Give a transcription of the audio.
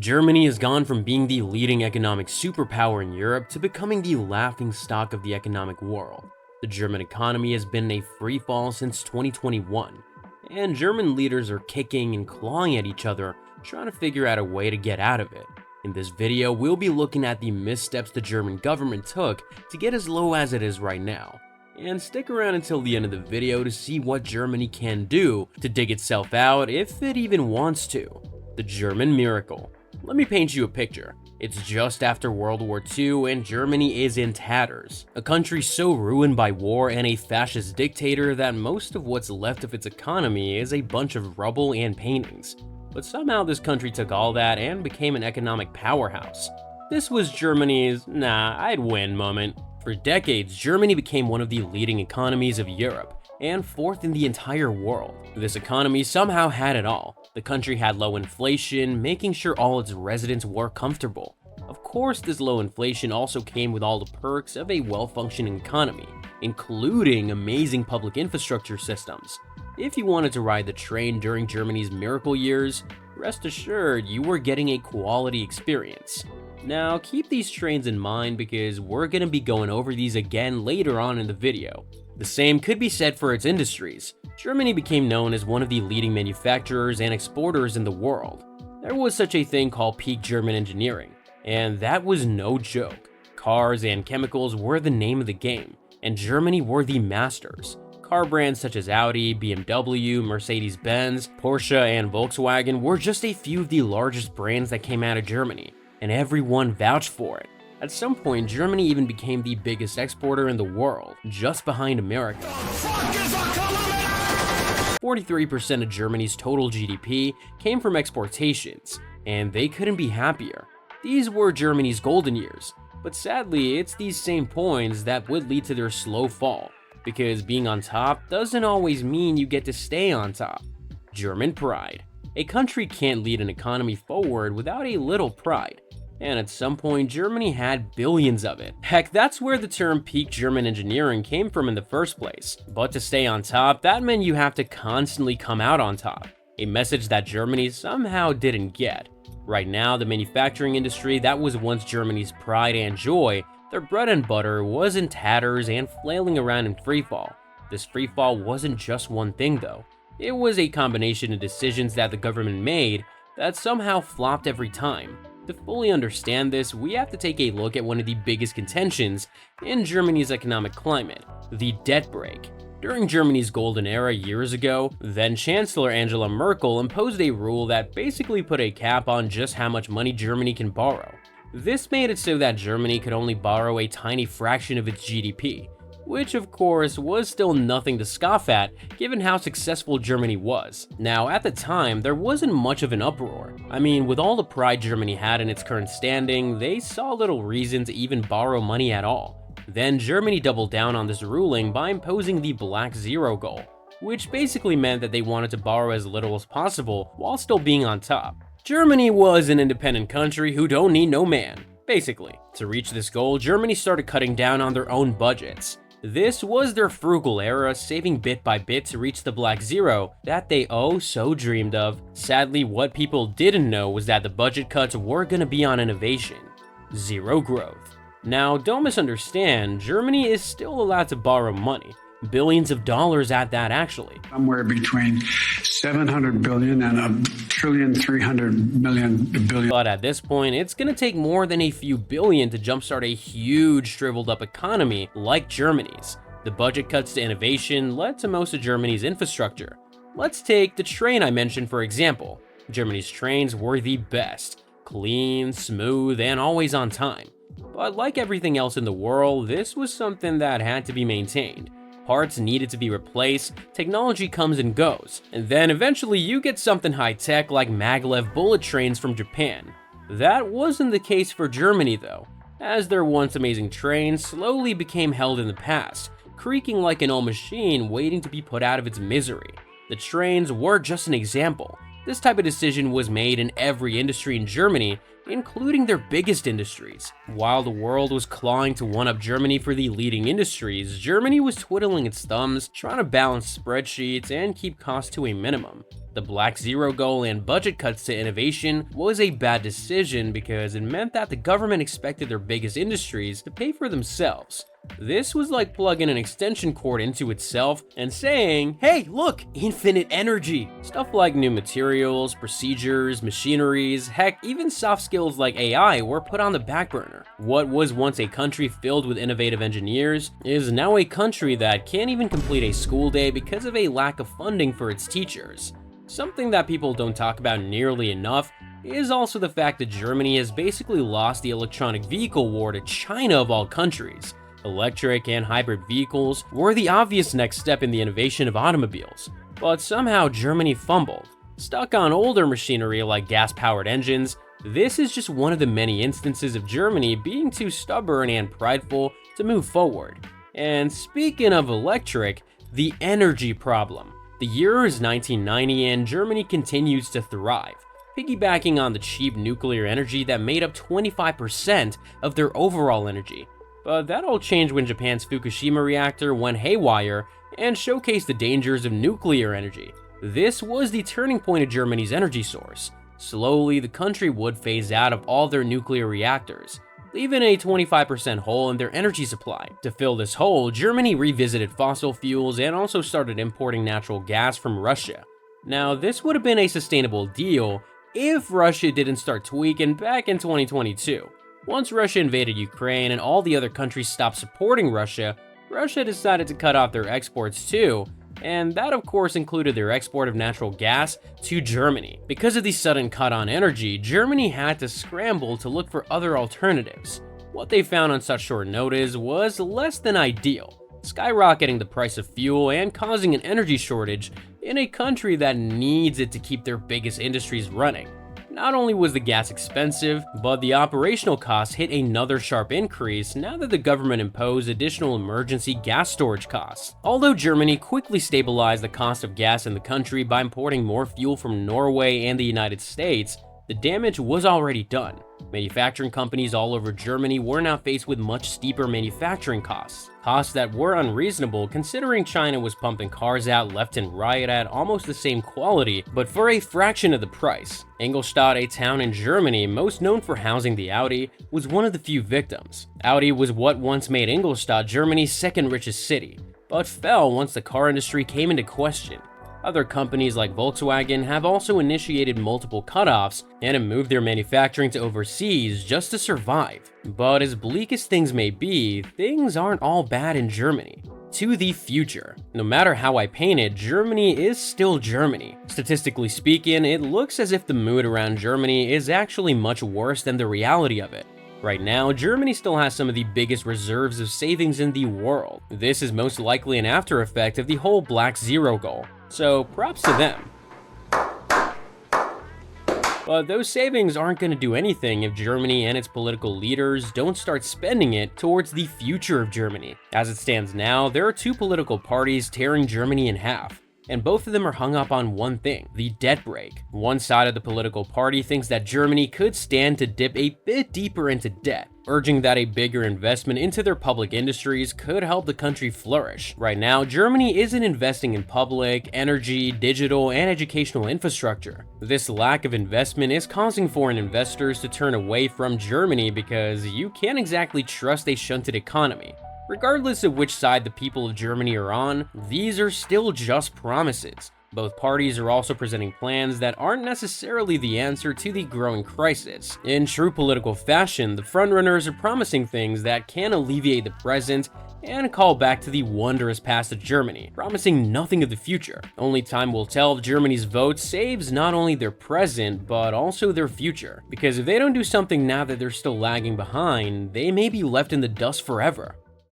Germany has gone from being the leading economic superpower in Europe to becoming the laughingstock of the economic world. The German economy has been in a free fall since 2021, and German leaders are kicking and clawing at each other, trying to figure out a way to get out of it. In this video, we'll be looking at the missteps the German government took to get as low as it is right now. And stick around until the end of the video to see what Germany can do to dig itself out if it even wants to. The German miracle. Let me paint you a picture. It's just after World War II and Germany is in tatters. A country so ruined by war and a fascist dictator that most of what's left of its economy is a bunch of rubble and paintings. But somehow this country took all that and became an economic powerhouse. This was Germany's "nah, I'd win" moment. For decades, Germany became one of the leading economies of Europe and fourth in the entire world. This economy somehow had it all. The country had low inflation, making sure all its residents were comfortable. Of course, this low inflation also came with all the perks of a well-functioning economy, including amazing public infrastructure systems. If you wanted to ride the train during Germany's miracle years, rest assured you were getting a quality experience. Now, keep these trains in mind because we're going to be going over these again later on in the video. The same could be said for its industries. Germany became known as one of the leading manufacturers and exporters in the world. There was such a thing called peak German engineering, and that was no joke. Cars and chemicals were the name of the game, and Germany were the masters. Car brands such as Audi, BMW, Mercedes-Benz, Porsche, and Volkswagen were just a few of the largest brands that came out of Germany, and everyone vouched for it. At some point, Germany even became the biggest exporter in the world, just behind America. 43% of Germany's total GDP came from exportations, and they couldn't be happier. These were Germany's golden years, but sadly, it's these same points that would lead to their slow fall, because being on top doesn't always mean you get to stay on top. German pride. A country can't lead an economy forward without a little pride. And at some point, Germany had billions of it. Heck, that's where the term peak German engineering came from in the first place. But to stay on top, that meant you have to constantly come out on top. A message that Germany somehow didn't get. Right now, the manufacturing industry that was once Germany's pride and joy, their bread and butter, was in tatters and flailing around in freefall. This freefall wasn't just one thing though. It was a combination of decisions that the government made that somehow flopped every time. To fully understand this, we have to take a look at one of the biggest contentions in Germany's economic climate, the debt brake. During Germany's golden era years ago, then Chancellor Angela Merkel imposed a rule that basically put a cap on just how much money Germany can borrow. This made it so that Germany could only borrow a tiny fraction of its GDP, which of course was still nothing to scoff at given how successful Germany was. Now, at the time, there wasn't much of an uproar. I mean, with all the pride Germany had in its current standing, they saw little reason to even borrow money at all. Then Germany doubled down on this ruling by imposing the Black Zero goal, which basically meant that they wanted to borrow as little as possible while still being on top. Germany was an independent country who don't need no man, basically. To reach this goal, Germany started cutting down on their own budgets. This was their frugal era, saving bit by bit to reach the Black Zero that they oh so dreamed of. Sadly, what people didn't know was that the budget cuts were gonna be on innovation. Zero growth. Now, don't misunderstand, Germany is still allowed to borrow money. Billions of dollars at that, actually. Somewhere between 700 billion and $1.3 trillion. But at this point, it's gonna take more than a few billion to jumpstart a huge shriveled up economy like Germany's. The budget cuts to innovation led to most of Germany's infrastructure. Let's take the train I mentioned for example. Germany's trains were the best. Clean, smooth, and always on time. But like everything else in the world, this was something that had to be maintained. Parts needed to be replaced, technology comes and goes, and then eventually you get something high-tech like maglev bullet trains from Japan. That wasn't the case for Germany though, as their once amazing trains slowly became held in the past, creaking like an old machine waiting to be put out of its misery. The trains were just an example. This type of decision was made in every industry in Germany, including their biggest industries. While the world was clawing to one-up Germany for the leading industries, Germany was twiddling its thumbs, trying to balance spreadsheets and keep costs to a minimum. The Black Zero goal and budget cuts to innovation was a bad decision because it meant that the government expected their biggest industries to pay for themselves. This was like plugging an extension cord into itself and saying, hey, look, infinite energy. Stuff like new materials, procedures, machineries, heck, even soft skills like AI were put on the back burner. What was once a country filled with innovative engineers is now a country that can't even complete a school day because of a lack of funding for its teachers. Something that people don't talk about nearly enough is also the fact that Germany has basically lost the electronic vehicle war to China of all countries. Electric and hybrid vehicles were the obvious next step in the innovation of automobiles, but somehow Germany fumbled. Stuck on older machinery like gas-powered engines, this is just one of the many instances of Germany being too stubborn and prideful to move forward. And speaking of electric, the energy problem. The year is 1990 and Germany continues to thrive, piggybacking on the cheap nuclear energy that made up 25% of their overall energy. But that all changed when Japan's Fukushima reactor went haywire and showcased the dangers of nuclear energy. This was the turning point of Germany's energy source. Slowly, the country would phase out of all their nuclear reactors, leaving a 25% hole in their energy supply. To fill this hole, Germany revisited fossil fuels and also started importing natural gas from Russia. Now, this would have been a sustainable deal if Russia didn't start tweaking back in 2022. Once Russia invaded Ukraine and all the other countries stopped supporting Russia, Russia decided to cut off their exports too, and that of course included their export of natural gas to Germany. Because of the sudden cut on energy, Germany had to scramble to look for other alternatives. What they found on such short notice was less than ideal, skyrocketing the price of fuel and causing an energy shortage in a country that needs it to keep their biggest industries running. Not only was the gas expensive, but the operational costs hit another sharp increase now that the government imposed additional emergency gas storage costs. Although Germany quickly stabilized the cost of gas in the country by importing more fuel from Norway and the United States, the damage was already done. Manufacturing companies all over Germany were now faced with much steeper manufacturing costs that were unreasonable considering China was pumping cars out left and right at almost the same quality, but for a fraction of the price. Ingolstadt, a town in Germany most known for housing the Audi, was one of the few victims. Audi was what once made Ingolstadt Germany's second richest city, but fell once the car industry came into question. Other companies like Volkswagen have also initiated multiple cutoffs and have moved their manufacturing to overseas just to survive. But as bleak as things may be, things aren't all bad in Germany. To the future. No matter how I paint it, Germany is still Germany. Statistically speaking, it looks as if the mood around Germany is actually much worse than the reality of it. Right now, Germany still has some of the biggest reserves of savings in the world. This is most likely an after effect of the whole Black Zero goal. So props to them. But those savings aren't going to do anything if Germany and its political leaders don't start spending it towards the future of Germany. As it stands now, there are two political parties tearing Germany in half, and both of them are hung up on one thing, the debt brake. One side of the political party thinks that Germany could stand to dip a bit deeper into debt, urging that a bigger investment into their public industries could help the country flourish. Right now, Germany isn't investing in public, energy, digital, and educational infrastructure. This lack of investment is causing foreign investors to turn away from Germany because you can't exactly trust a shunted economy. Regardless of which side the people of Germany are on, these are still just promises. Both parties are also presenting plans that aren't necessarily the answer to the growing crisis. In true political fashion, the frontrunners are promising things that can alleviate the present and call back to the wondrous past of Germany, promising nothing of the future. Only time will tell if Germany's vote saves not only their present, but also their future. Because if they don't do something now that they're still lagging behind, they may be left in the dust forever.